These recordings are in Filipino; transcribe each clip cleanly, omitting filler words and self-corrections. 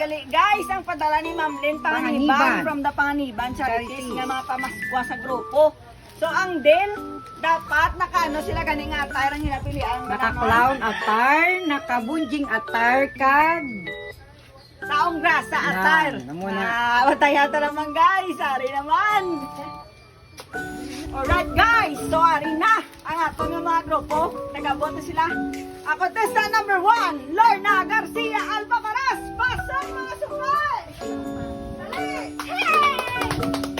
gali guys, ang padala ni Ma'am Lynn Panganiban Panganiban. from the Panganiban Charities Charities. nga mga pamaskwa sa grupo. So ang deal, dapat nakaano sila ganing attire ang hinapilian. Naka-clown attire, naka-bunjing attire, kag Taong grasa attire. namuna. Matayata naman guys, ari naman. Alright guys, so ari na ang atong mga grupo. Nagabot na sila. Ang contestant number 1, Lorna Garcia Alpaparas. Pasok mga sukay! Dali!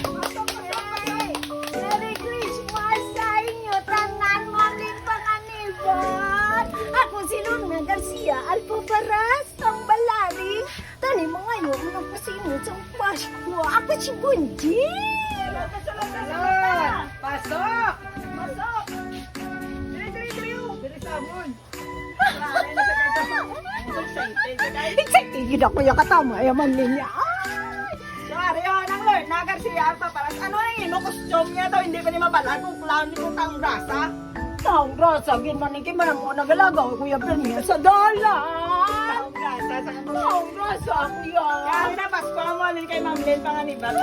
Pasok, pasok! Merry Christmas sa inyo, tanan maling Panganiban. Ako si Lorna Garcia Alpaparas, ang balaring. Tani mo ngayon, unang pasinod sa Pasko. Ako si Bunji. Pasok! Pasok! Dili, dili sabon. Excited yun ako yung katama, ayaman niya. So, ariyo, nang Lord, na Garcia Alpaparas. Ano na yun? Costume niya to, hindi pa ni mabalag kung clown ni kung taong grasa. Taong grasa, ginmanikin mo na mo nagalagaw, Kuya Brenia, sa dala. Taong grasa sa kanila. Taong grasa, Kuya. Kaya na, Pasko mo, alin kay Ma'am Lynn Panganiban.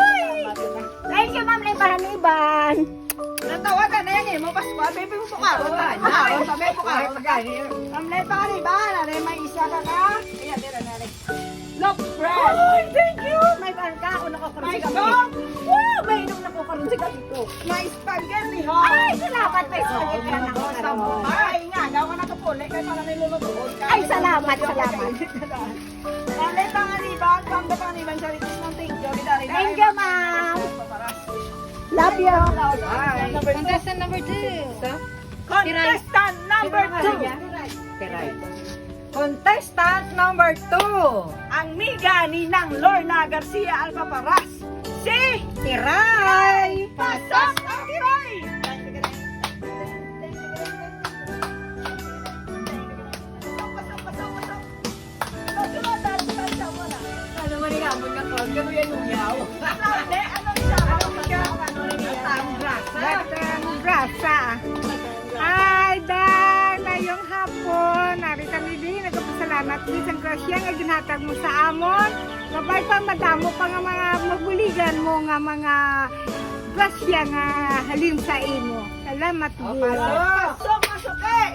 Thank you, Ma'am Lynn Panganiban. Natawa ka na yan eh, mo Pasko, baby mo pukaron. Pukaron, sabi pukaron. Ma'am Lynn Panganiban, alin may isa ka ka. Ayan, dira na rin. Look, friend. Ay, thank you. May barka ako nakakaroon May sa song. Wow, may inom na ko karoon sa gabi ko. May spaghetti, ho. Ay, salamat. May spaghetti na nakakaroon. Ay, nga, daw ka nakapuli, kaya parang nilulutuod ka. Ay, salamat, salamat. Ma'am Lynn Panganiban, from the Panganiban Charities ng Thank you. Thank you, ma'am. Love you. Contestant number 2. Contestant number 2. Contestant number 2, Ang miga ni Nang Lorna Garcia Alpaparas. Si Tiray. Pasok ang Tiray! Ano man ilamon ka ko? Gano yan yung yaw? Grabe, ano siya? Ano siya? Ano niya? Taong grasa. Batang grasa. Ay, dahil ngayong hapon, nari kami din, nagpasalamat din sa grasya nga ginhatag mo sa amon. Mabay pa, madamo pa nga mga maguligan mo nga mga grasya nga halim sa imo. Salamat din. Pasok, pasok eh!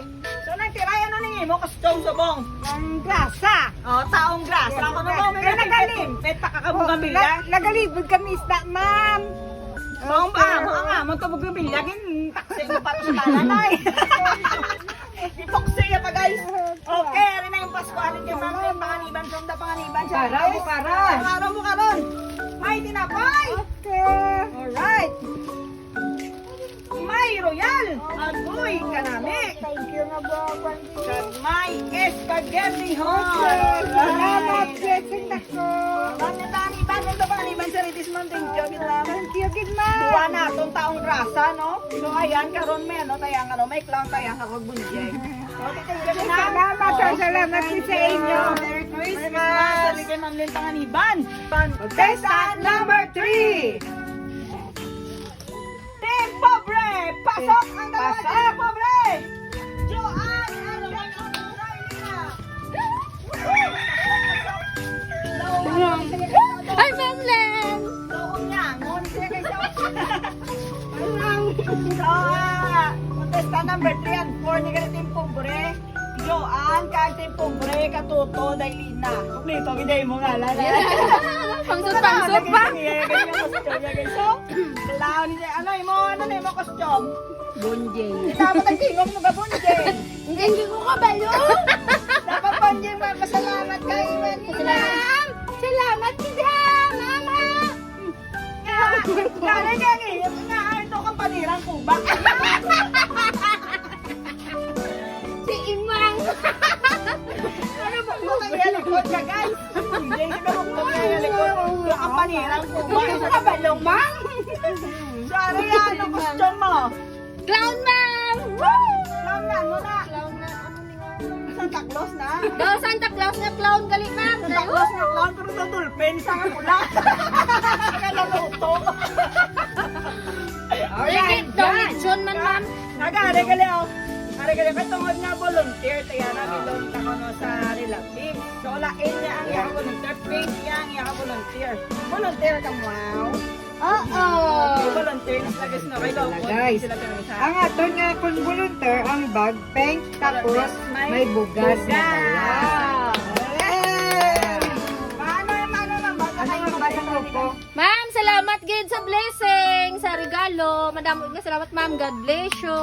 So, nang Tiray, ano ninyo mo? Costume subong. Ang grasa. Oh, taong grasa. Ako na mo, may Kaya nagaling. pet pa kakabugang bilya. Nagalibod kami isda, ma'am. So, ang amon to bugang bilya, gin taksi mo pa to sa talanay. Ipoksaya pa guys. Okay, ano na yung Pasko? Alin kay Ma'am Lynn Panganiban from the Panganiban Para, Charities. para. Araw mo karon. May tinapay. Okay. Alright. May royal. Agoy kanami. Thank you nga ba, Panji. Kag may spaghetti hot. Salamat, blessing na ko. Panganiban Charities man thank you. Salamat. Thank you, good ma'am. Duwa na itong taong grasa, no? So, ayan, karon may, ano, tayang, ano, may clown tayang kakugbunjay. Okay, thank you, Salamat din sa inyo. Merry Christmas! Sabi kay Ma'am Lynn Panganiban. Contestant number 3! Team Pobre! Pasok ang dalawa Team Pobre! Joanne and Lorna! Ay, Ma'am Len. Doon niya, ngon siya kay contestant number 3 and 4 ni ka Team Pobre. Joanne, kag Team Pobre, katuto, Dailina. Kumpleto, hindi mo nga lang. Pangsot pa. Ano mo costume? Bunjing. Dapat ang tingog mo ka bunjing. Hindi ko kabalo. Dapat bunjing magpasalamat kay Manila. Salamat kita, Mama. Kaya ngayon, ito kang panirang kubak. Si Imang. Ano ba mo kaya likod ka guys? Hindi ka mo kaya likod. Ito kang panirang kubak. Ito ka balong mang? Sorry, ano costume mo? Clown Man. Clown na, ano na? Santa Claus na. Daw Santa Claus na clown gali, Ma'am. Santa Claus na clown, pero sa tulpen, sa nga pula. Naluluto. Alright, donation man, Ma'am. Nagari gali ako. Nagari gali. May tungod nga volunteer. Kaya namin doon ako no, sa relative. So, lain niya ang volunteer. Pink yang iya ka volunteer. Volunteer ka wow. Oo. Volunteer na sa guys na kayo. Guys, Sila ka isa. ang ato nga kung volunteer, ang bag, pink, tapos may bugas na dala. Paano lang ba? Ano nga ba yung grupo? Ma'am, salamat gid sa blessing, sa regalo. Madamo nga salamat, ma'am. God bless you.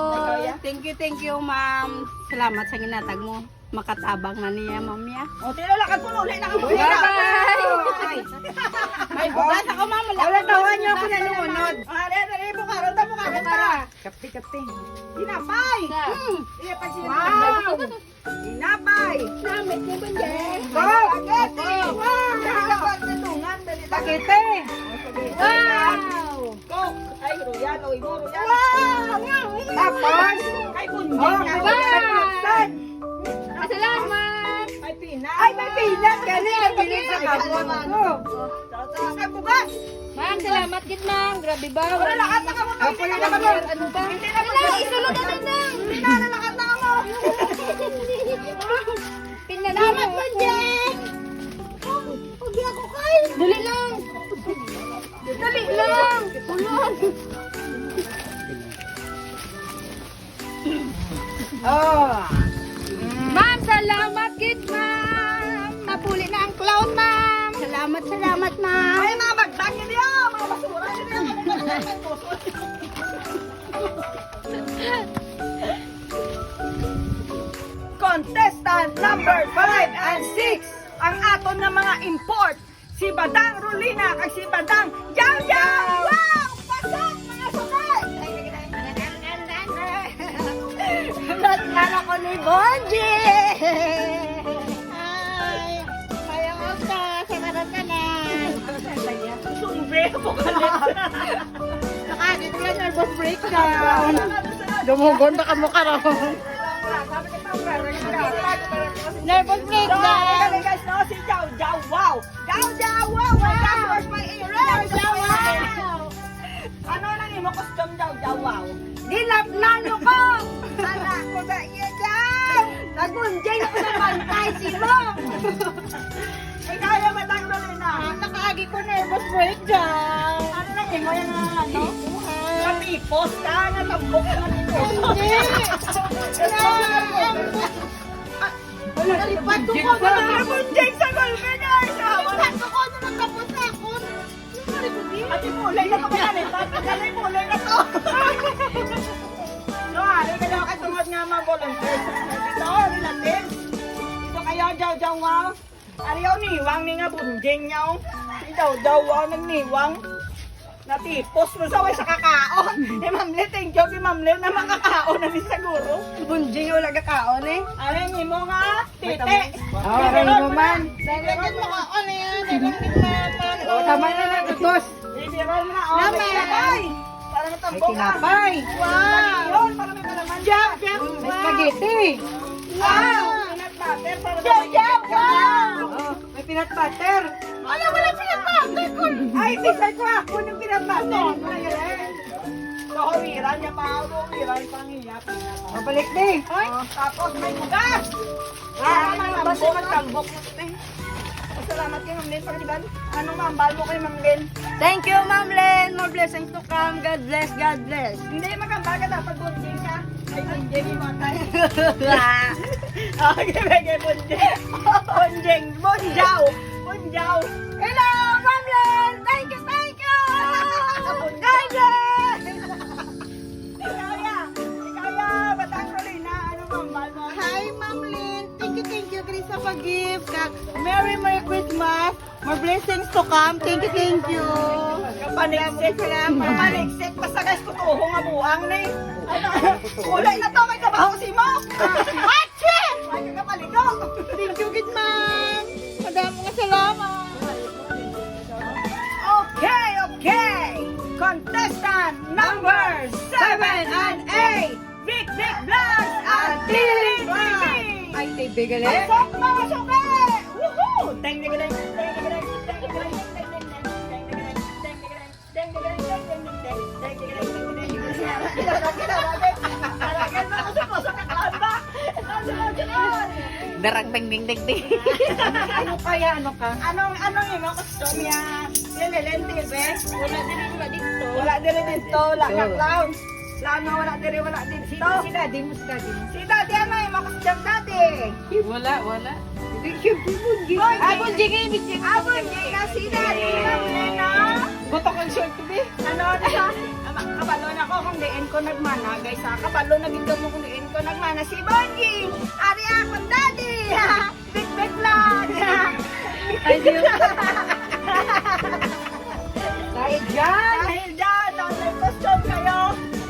Thank you, ma'am. Salamat sa ginatag mo. Makatabang na niya, ma'am ya. O, tinalakad mo ulit na kabuhay. Bye-bye. May bukas ako, ma'am. Wala tawan niyo ako nalunod. Dali, bukaron ta, bukaron ta. Kapti. Tinapay. Tinapay siya. Wow! Tinapay. Namit ni Banjay. Go! Spaghetti. Wow. Dapat natungan. Dali, Pakite! Wow! Coke. Ay, royal. O, imo, royal. Tapos, Kay oh, Bunjing. may Wow! buksan. Salamat. May pinas. Ay, may pinas! Gani, ang bilis sa kapon ko. Kay bugas. Ma'am, salamat gid, ma'am. Grabe ba? Wala lakat na kamo. Ako na naman. Ano ba? Hindi na Wala, isulod na nang. Hindi na lakat na kamo. Pinalamat mo, Jack. Huwag ako kay. Dali lang. Dali lang. Tulon. Oh! Ma'am, salamat gid, ma'am. Napuli na ang clown, ma'am. Salamat, ma'am. Ay, mga bagdang yun yan. Mga basura yun yan. Contestant number 5 and 6. Ang aton na mga import. Si Badang Rolina kag si Badang Yaw Yaw. Wow! Pasok mga sukay! Nala ko ni Bonji. Ay, mayroon ka sa maratanan. Sumbre po ka lang. Nakakit ka, nervous breakdown. Dumugon na ka mo karon. Nervous breakdown. Guys, no, si Yaw Yaw Wow. Yaw Yaw Wow. My God, where's my earrings? Ano nang imo costume Yaw Yaw Wow? Dilapnano ko. Sana ko ba iya dyan. Nagunjay na ko sa pantay silo. Ay, kaya ba lang Rolina? Nakaagi ko nervous breakdown. Ano nang imo yung ano? Kapipos ka, natambok ka ng ito. Hindi. Nalipat ko ko na nervous. Jake sa Golfeners! Nalipat ko ko na natapos na ako. Ate mulay na kapayanin. Papagaling mulay na to. No, ari ka daw katungod nga mga volunteers. Ito, relative. Ito kayo, Jaw Jaw Wow. Ariyaw niwang ni nga bunjing niyaw. Si Jaw Jaw Wow nagniwang. Natipos mo sa way sa kakaon. Eh, Mamle, thank you kay Mamle na makakaon na din siguro. Bunjing yung lagakaon eh. Aray, ni mo nga, tite. Aray mo man. Lagyan mo ka ano yan. Oh, tama na na, tutos. Ibirol na, oh. Naman. May tinapay. Para May matambok ka. tinapay. Wow! Yun, para may kalaman. Jump, jump. May spaghetti. Wow! Peanut butter para Jump, may jump, wow! Oh, may peanut butter. Wala, wala pinapakay ko. Ay, tignan ko ako ng peanut butter. Kahawiran niya pa, kahawiran pang iya. Mabalik din. Tapos may bugas. Tambok mo ito eh. Salamat kay Ma'am Lynn. Pagdiban, anong mambal mo kay Ma'am Lynn? Thank you, Ma'am Len. More blessings to come. God bless, God bless. Hindi, magambal ka dapat bunjing ka. Ay, bunjing mo tayo. Okay, bigay bunjing. Bunjing, bunjaw. Bunjaw. Hello, Ma'am Lynn. Thank you, thank you. Ikaw ya, Batang Rolina. Anong mambal mo? Hi, Ma'am Len. Thank you, Chris, sa pag-give. Merry Christmas. More blessings to come. Thank you. Kapaniksik. Kapaniksik. Basta guys, kutuho nga buang na eh. Kulay na to, may kabaho si mo. Atche! May kakapaligo. Thank you, good ma'am. Madami nga salamat. Okay. Contestant number 7 and 8. Vic Vlogs at Tilly TV. Ay, TV gali. Pasok mga suke! Woohoo! Deng deng deng deng deng deng deng deng deng deng deng deng Darang ding ding ding ding. Ano kaya, ano ka? Anong yung mga kustomya? Lililente, be? Wala dito. Wala din dito. Wala ka clown. Clown na wala din dito. Si daddy mo, si daddy mo. Si daddy ano yung mga kustom daddy? Wala, wala. Abon na si daddy. Na. Buto kong short to be. Ano na siya? Kabalo na ko kung diin ko nagmana. Guys, kabalo na gito mo kung diin ko nagmana. Si Bonjing! Ari akong daddy! Big lang! Dahil dyan, Dahil dyan, online costume kayo.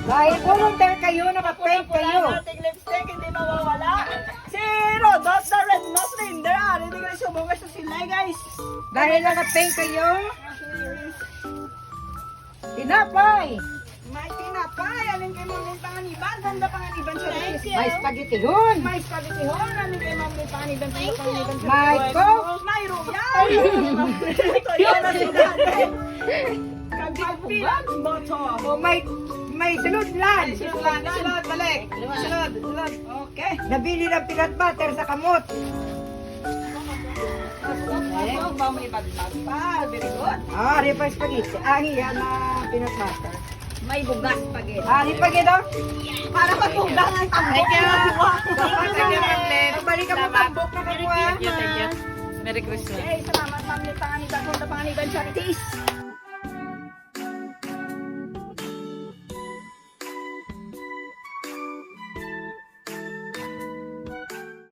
dahil volunteer kayo, naka-paint kayo. Ating lipstick, hindi mawawala. Si Rodot, the red nose reindeer. Ari, hindi kayo sumungay sa sila, guys. Dahil naka-paint kayo, tinapay. May tinapay. Alin kayo mga panganiban? Ganda panganiban siya. May spaghetti yun. May spaghetti hon. Alin kayo mga panganiban siya. May Coke. May royal. Ito yun na si Daddy. Kagpagpilang boto. O may sunod-lan. Sunod, balik. Sunod. Okay. Nabili ng peanut butter sa kamot. Okay. May baglag pa. Very good. Ah, di pa spaghetti. Ah, yan na peanut butter. May bugas pa gid. Ah, di pa gito? Para matugang ang tambok. Thank you. Thank you, Ma'am. Balikan mo tambok na kakuha. Thank you. Merry Christmas. Okay, salamat ma'am ni Panganiban. Punta Panganiban Charities.